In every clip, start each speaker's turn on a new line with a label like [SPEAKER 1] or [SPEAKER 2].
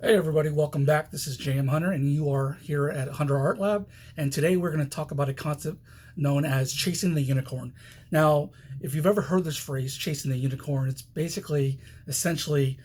[SPEAKER 1] Hey everybody, welcome back. This is JM Hunter and you are here at Hunter Art Lab, and today we're going to talk about a concept known as chasing the unicorn. Now, if you've ever heard this phrase, chasing the unicorn, it's basically essentially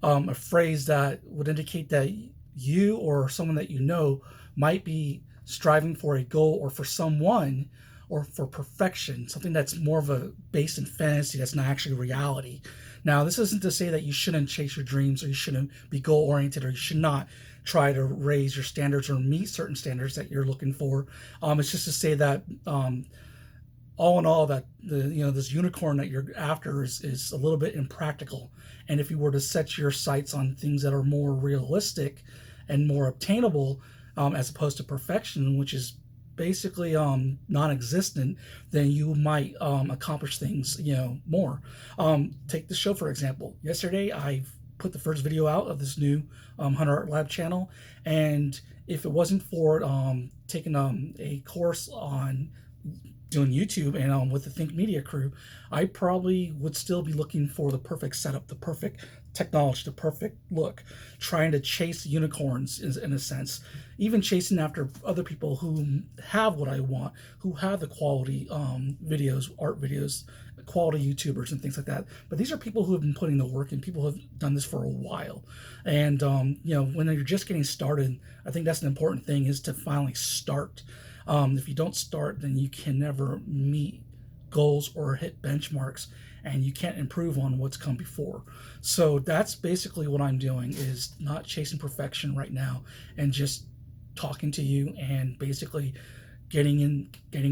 [SPEAKER 1] a phrase that would indicate that you or someone that you know might be striving for a goal or for someone or for perfection, something that's more of a based in fantasy that's not actually reality. Now, this isn't to say that you shouldn't chase your dreams or you shouldn't be goal oriented or you should not try to raise your standards or meet certain standards that you're looking for. It's just to say that all in all, that this unicorn that you're after is a little bit impractical. And if you were to set your sights on things that are more realistic and more obtainable, as opposed to perfection, which is basically non-existent, then you might accomplish things more. Take the show for example. Yesterday I put the first video out of this new Hunter Art Lab channel, and if it wasn't for taking a course on doing YouTube and with the Think Media crew, I probably would still be looking for the perfect setup, the perfect technology, the perfect look, trying to chase unicorns in a sense, even chasing after other people who have what I want, who have the quality videos, art videos, quality YouTubers and things like that. But these are people who have been putting the work in, people who have done this for a while. And when you're just getting started, I think that's an important thing, is to finally start. If you don't start, then you can never meet goals or hit benchmarks, and you can't improve on what's come before. So that's basically what I'm doing, is not chasing perfection right now and just talking to you and basically getting in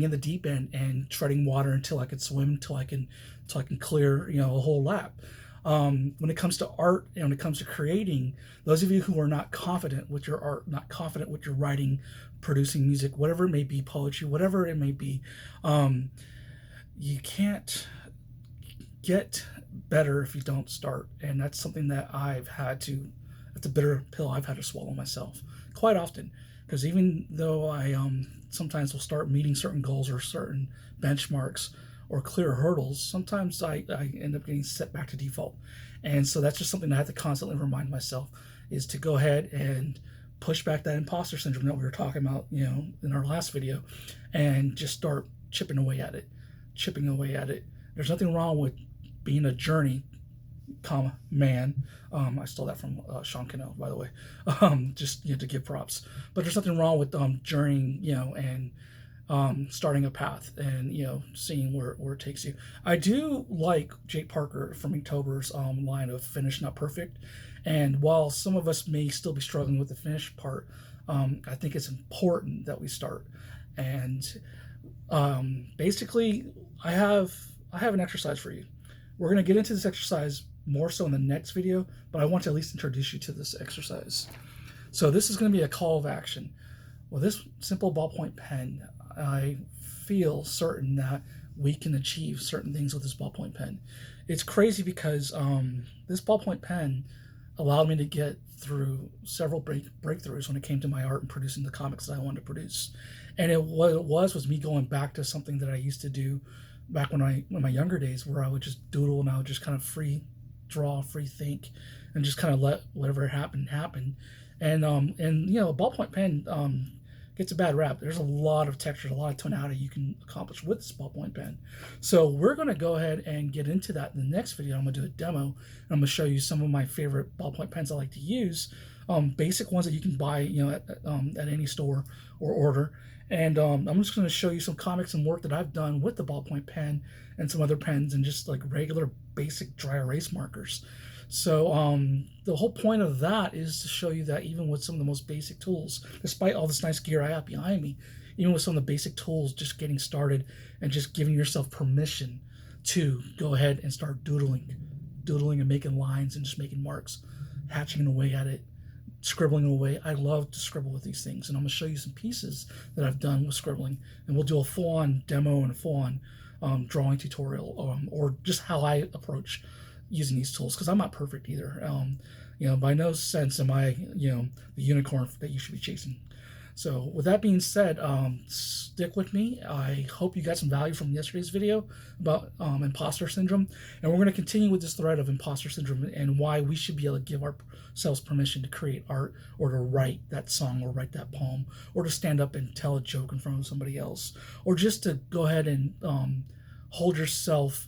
[SPEAKER 1] the deep end and treading water until I can swim, until I can clear a whole lap. When it comes to art and when it comes to creating, those of you who are not confident with your art, not confident with your writing, producing music, whatever it may be, poetry, whatever it may be, you can't get better if you don't start. And that's something that that's a bitter pill I've had to swallow myself quite often. Because even though I sometimes will start meeting certain goals or certain benchmarks or clear hurdles, sometimes I end up getting set back to default. And so that's just something I have to constantly remind myself, is to go ahead and push back that imposter syndrome that we were talking about, in our last video, and just start chipping away at it. There's nothing wrong with being a journey, man. I stole that from Sean Cannell, by the way. Just to give props. But there's nothing wrong with journeying, and starting a path and seeing where it takes you. I do like Jake Parker from Inktober's line of finish not perfect, and while some of us may still be struggling with the finish part, I think it's important that we start. And basically I have an exercise for you. We're going to get into this exercise more so in the next video, but I want to at least introduce you to this exercise. So this is going to be a call of action. With this simple ballpoint pen, I feel certain that we can achieve certain things with this ballpoint pen. It's crazy because this ballpoint pen allowed me to get through several breakthroughs when it came to my art and producing the comics that I wanted to produce. And what it was me going back to something that I used to do back in my younger days, where I would just doodle and I would just kind of free draw, free think, and just kind of let whatever happen. And a ballpoint pen gets a bad rap. There's a lot of texture, a lot of tonality you can accomplish with this ballpoint pen. So we're going to go ahead and get into that in the next video. I'm going to do a demo, and I'm going to show you some of my favorite ballpoint pens I like to use, basic ones that you can buy at any store or order. And I'm just going to show you some comics and work that I've done with the ballpoint pen and some other pens and just like regular basic dry erase markers. So the whole point of that is to show you that even with some of the most basic tools, despite all this nice gear I have behind me, even with some of the basic tools, just getting started and just giving yourself permission to go ahead and start doodling and making lines and just making marks, hatching away at it, scribbling away. I love to scribble with these things, and I'm going to show you some pieces that I've done with scribbling, and we'll do a full-on demo and a full-on drawing tutorial, or just how I approach using these tools, because I'm not perfect either. By no sense am I the unicorn that you should be chasing. So with that being said, stick with me. I hope you got some value from yesterday's video about imposter syndrome, and we're going to continue with this thread of imposter syndrome and why we should be able to give ourselves permission to create art, or to write that song, or write that poem, or to stand up and tell a joke in front of somebody else, or just to go ahead and hold yourself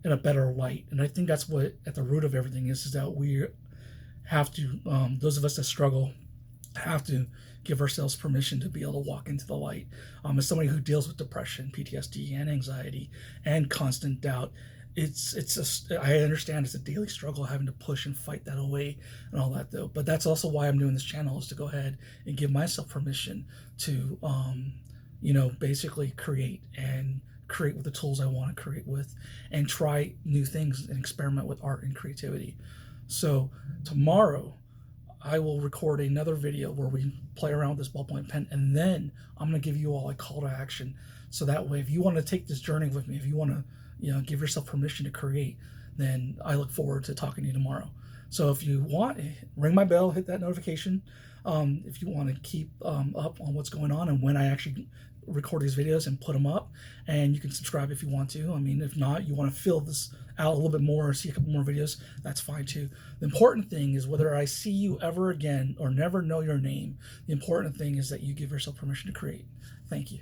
[SPEAKER 1] in a better light. And I think that's what at the root of everything is that we have to, those of us that struggle, have to give ourselves permission to be able to walk into the light. As somebody who deals with depression, PTSD, and anxiety, and constant doubt, I understand it's a daily struggle having to push and fight that away and all that, though. But that's also why I'm doing this channel, is to go ahead and give myself permission to basically create with the tools I want to create with, and try new things and experiment with art and creativity. So tomorrow I will record another video where we play around with this ballpoint pen, and then I'm going to give you all a call to action. So that way, if you want to take this journey with me, if you want to, give yourself permission to create, then I look forward to talking to you tomorrow. So if you want, ring my bell, hit that notification. If you want to keep up on what's going on and when I actually record these videos and put them up, and you can subscribe if you want to. I mean, if not, you want to fill this out a little bit more or see a couple more videos, that's fine too. The important thing is whether I see you ever again or never know your name, the important thing is that you give yourself permission to create. Thank you.